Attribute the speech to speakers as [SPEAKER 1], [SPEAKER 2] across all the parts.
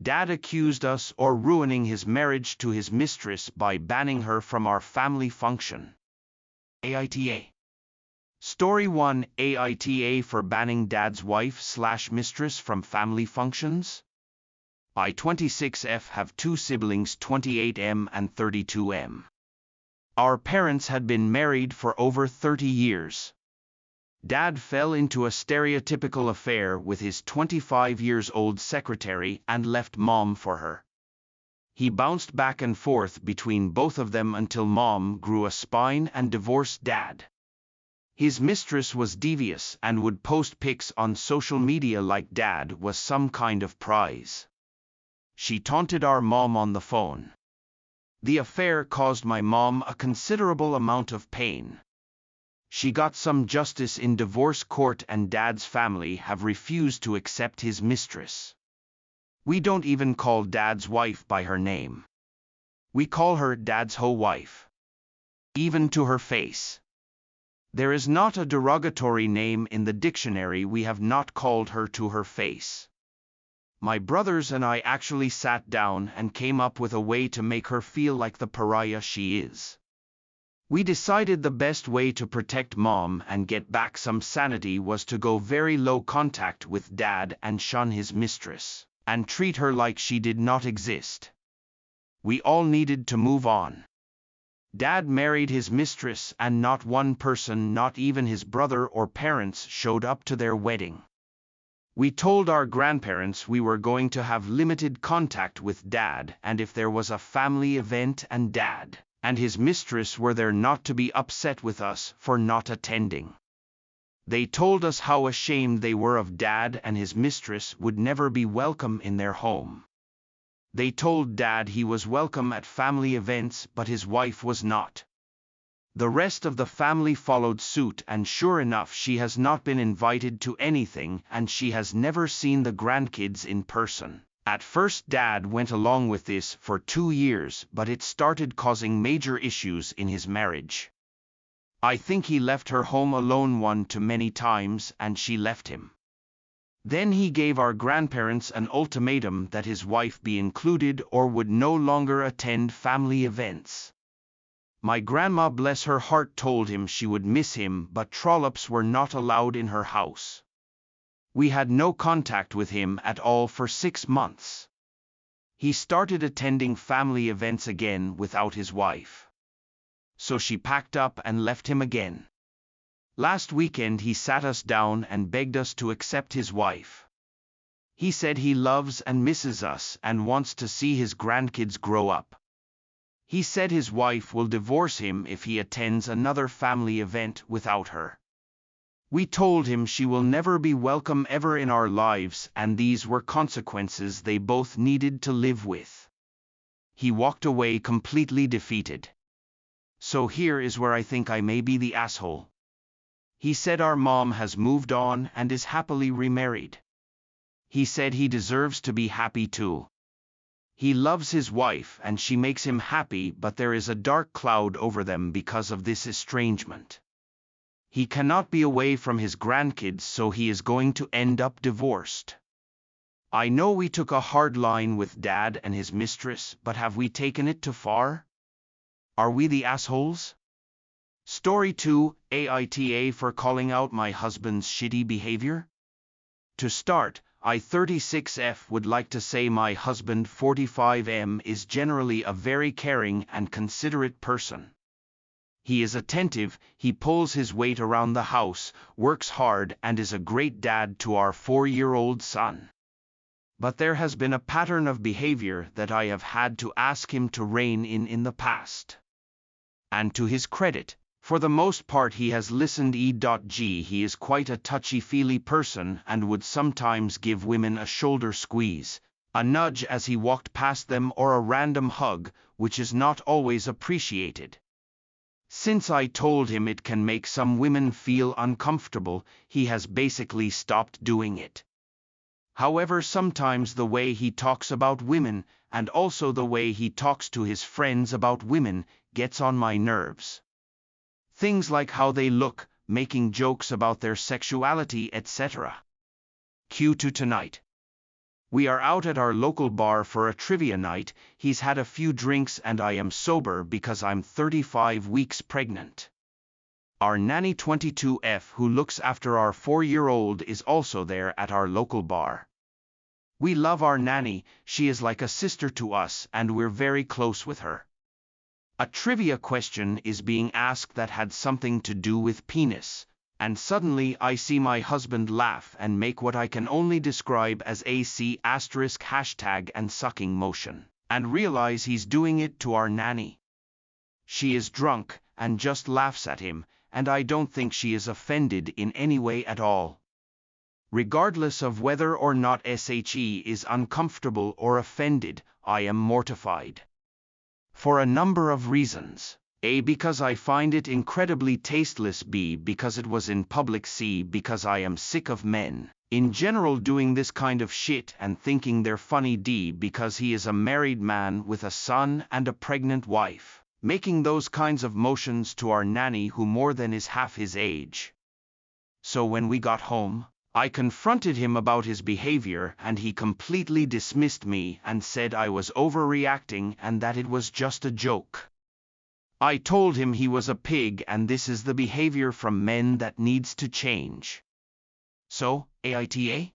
[SPEAKER 1] Dad accused us of ruining his marriage to his mistress by banning her from our family function. AITA. Story 1: AITA for banning Dad's wife/mistress from family functions. I, 26F, have two siblings, 28M and 32M. Our parents had been married for over 30 years. Dad fell into a stereotypical affair with his 25-year-old secretary and left Mom for her. He bounced back and forth between both of them until Mom grew a spine and divorced Dad. His mistress was devious and would post pics on social media like Dad was some kind of prize. She taunted our mom on the phone. The affair caused my mom a considerable amount of pain. She got some justice in divorce court and Dad's family have refused to accept his mistress. We don't even call Dad's wife by her name. We call her Dad's hoe wife. Even to her face. There is not a derogatory name in the dictionary we have not called her to her face. My brothers and I actually sat down and came up with a way to make her feel like the pariah she is. We decided the best way to protect Mom and get back some sanity was to go very low contact with Dad and shun his mistress, and treat her like she did not exist. We all needed to move on. Dad married his mistress and not one person, not even his brother or parents, showed up to their wedding. We told our grandparents we were going to have limited contact with Dad, and if there was a family event and Dad and his mistress were there, not to be upset with us for not attending. They told us how ashamed they were of Dad and his mistress would never be welcome in their home. They told Dad he was welcome at family events but his wife was not. The rest of the family followed suit, and sure enough she has not been invited to anything and she has never seen the grandkids in person. At first Dad went along with this for 2 years, but it started causing major issues in his marriage. I think he left her home alone one too many times and she left him. Then he gave our grandparents an ultimatum that his wife be included or would no longer attend family events. My grandma, bless her heart, told him she would miss him, but trollops were not allowed in her house. We had no contact with him at all for 6 months. He started attending family events again without his wife. So she packed up and left him again. Last weekend he sat us down and begged us to accept his wife. He said he loves and misses us and wants to see his grandkids grow up. He said his wife will divorce him if he attends another family event without her. We told him she will never be welcome ever in our lives, and these were consequences they both needed to live with. He walked away completely defeated. So here is where I think I may be the asshole. He said our mom has moved on and is happily remarried. He said he deserves to be happy too. He loves his wife and she makes him happy, but there is a dark cloud over them because of this estrangement. He cannot be away from his grandkids, so he is going to end up divorced. I know we took a hard line with Dad and his mistress, but have we taken it too far? Are we the assholes? Story 2: AITA for calling out my husband's shitty behavior. To start, I, 36F, would like to say my husband, 45M, is generally a very caring and considerate person. He is attentive, he pulls his weight around the house, works hard, and is a great dad to our 4-year-old son. But there has been a pattern of behavior that I have had to ask him to rein in the past. And to his credit, for the most part he has listened. He is quite a touchy-feely person and would sometimes give women a shoulder squeeze, a nudge as he walked past them, or a random hug, which is not always appreciated. Since I told him it can make some women feel uncomfortable, he has basically stopped doing it. However, sometimes the way he talks about women, and also the way he talks to his friends about women, gets on my nerves. Things like how they look, making jokes about their sexuality, etc. Cue to tonight. We are out at our local bar for a trivia night. He's had a few drinks and I am sober because I'm 35 weeks pregnant. Our nanny 22F, who looks after our 4-year-old, is also there at our local bar. We love our nanny, she is like a sister to us and we're very close with her. A trivia question is being asked that had something to do with penis, and suddenly I see my husband laugh and make what I can only describe as AC *# and sucking motion, and realize he's doing it to our nanny. She is drunk and just laughs at him, and I don't think she is offended in any way at all. Regardless of whether or not SHE is uncomfortable or offended, I am mortified. For a number of reasons. A. Because I find it incredibly tasteless. B. Because it was in public. C. Because I am sick of men in general doing this kind of shit and thinking they're funny. D. Because he is a married man with a son and a pregnant wife, making those kinds of motions to our nanny who more than is half his age. So when we got home, I confronted him about his behavior and he completely dismissed me and said I was overreacting and that it was just a joke. I told him he was a pig and this is the behavior from men that needs to change. So, AITA?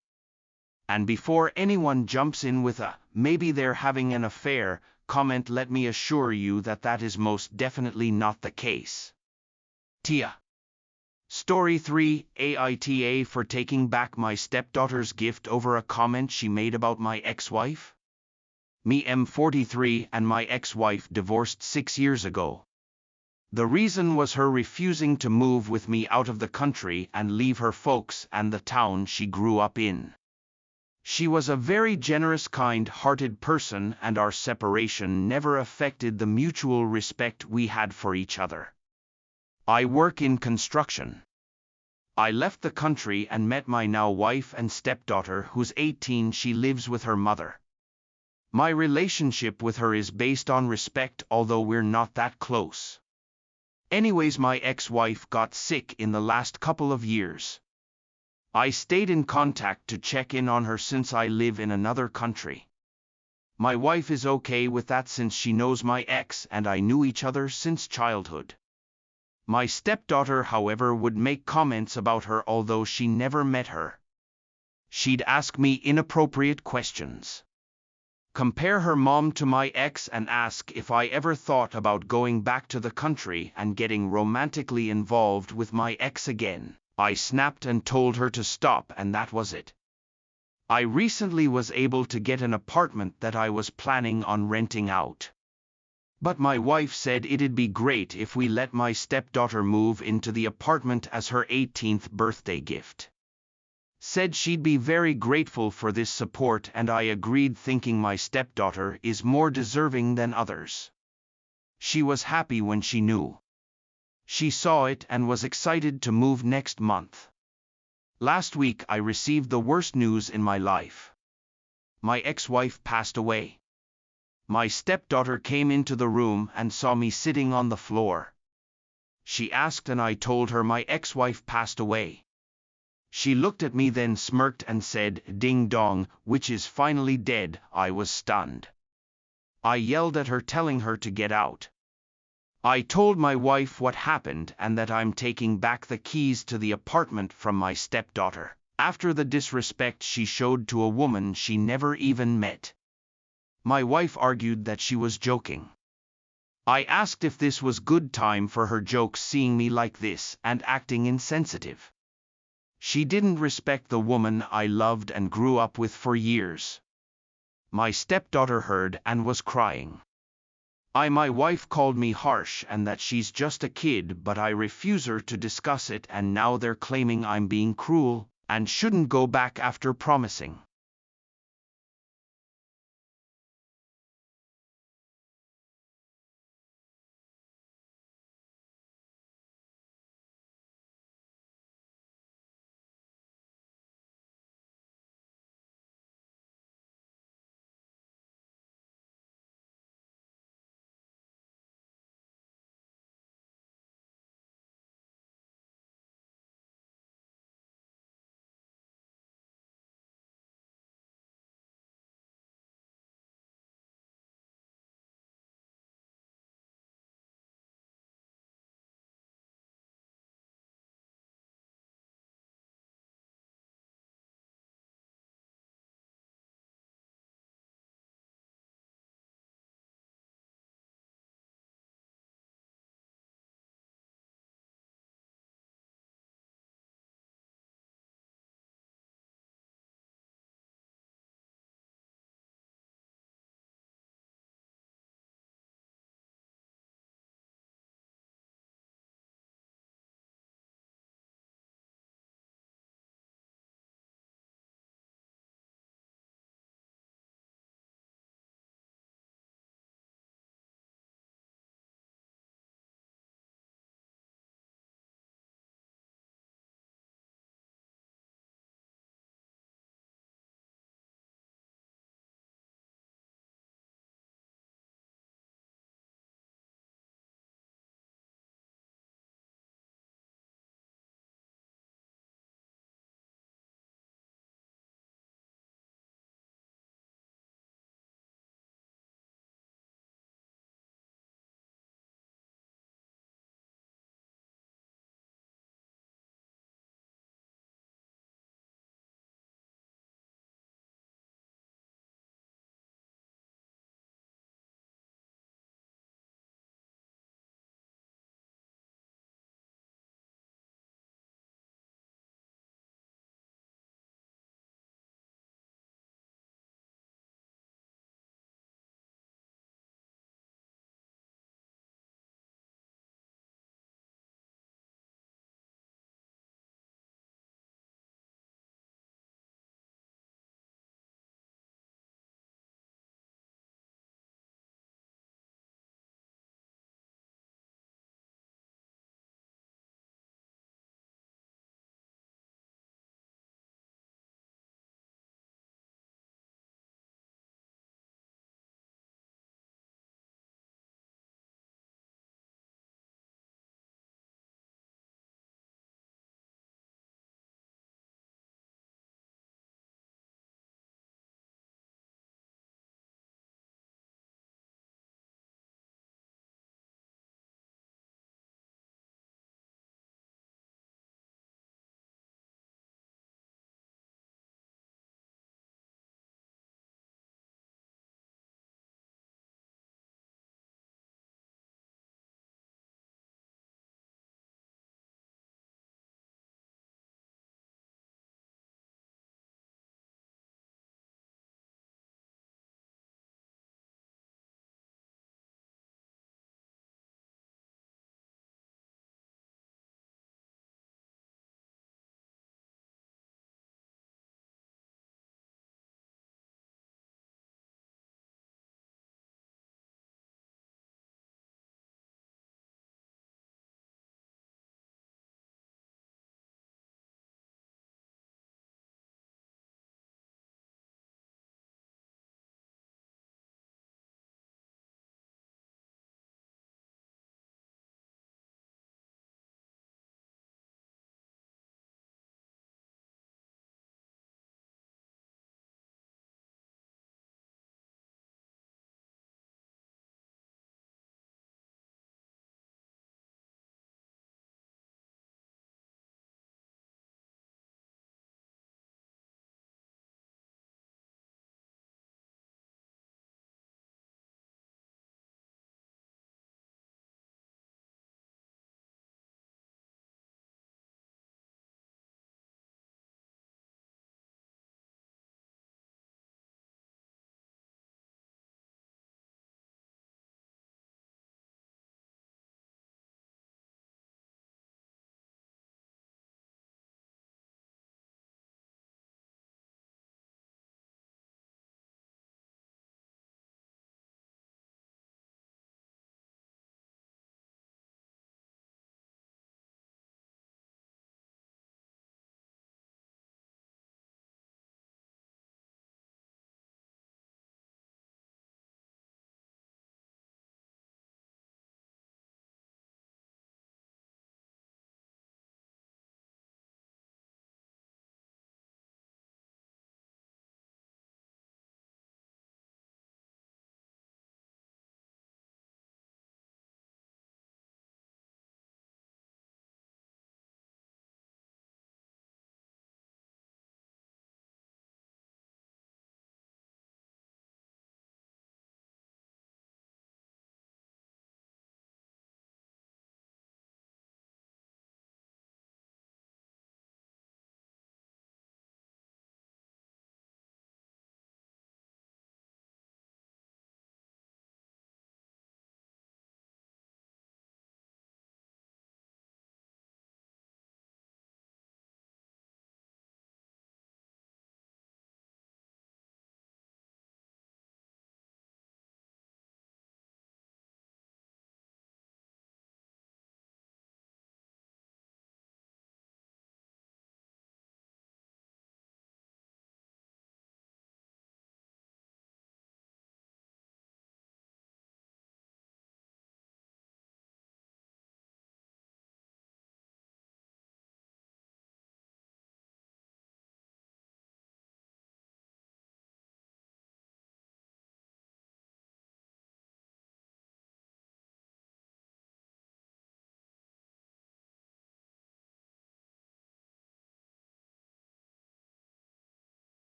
[SPEAKER 1] And before anyone jumps in with a, maybe they're having an affair, comment, let me assure you that that is most definitely not the case. Tia. Story 3, AITA for taking back my stepdaughter's gift over a comment she made about my ex-wife? Me am 43 and my ex-wife divorced 6 years ago. The reason was her refusing to move with me out of the country and leave her folks and the town she grew up in. She was a very generous, kind-hearted person and our separation never affected the mutual respect we had for each other. I work in construction. I left the country and met my now wife and stepdaughter who's 18. She lives with her mother. My relationship with her is based on respect, although we're not that close. Anyways, my ex-wife got sick in the last couple of years. I stayed in contact to check in on her since I live in another country. My wife is okay with that since she knows my ex and I knew each other since childhood. My stepdaughter, however, would make comments about her although she never met her. She'd ask me inappropriate questions. Compare her mom to my ex and ask if I ever thought about going back to the country and getting romantically involved with my ex again. I snapped and told her to stop, and that was it. I recently was able to get an apartment that I was planning on renting out. But my wife said it'd be great if we let my stepdaughter move into the apartment as her 18th birthday gift. Said she'd be very grateful for this support, and I agreed, thinking my stepdaughter is more deserving than others. She was happy when she knew. She saw it and was excited to move next month. Last week I received the worst news in my life. My ex-wife passed away. My stepdaughter came into the room and saw me sitting on the floor. She asked and I told her my ex-wife passed away. She looked at me, then smirked and said, "Ding dong, which is finally dead." I was stunned. I yelled at her, telling her to get out. I told my wife what happened and that I'm taking back the keys to the apartment from my stepdaughter, after the disrespect she showed to a woman she never even met. My wife argued that she was joking. I asked if this was good time for her jokes, seeing me like this and acting insensitive. She didn't respect the woman I loved and grew up with for years. My stepdaughter heard and was crying. My wife called me harsh and that she's just a kid, but I refuse her to discuss it, and now they're claiming I'm being cruel and shouldn't go back after promising.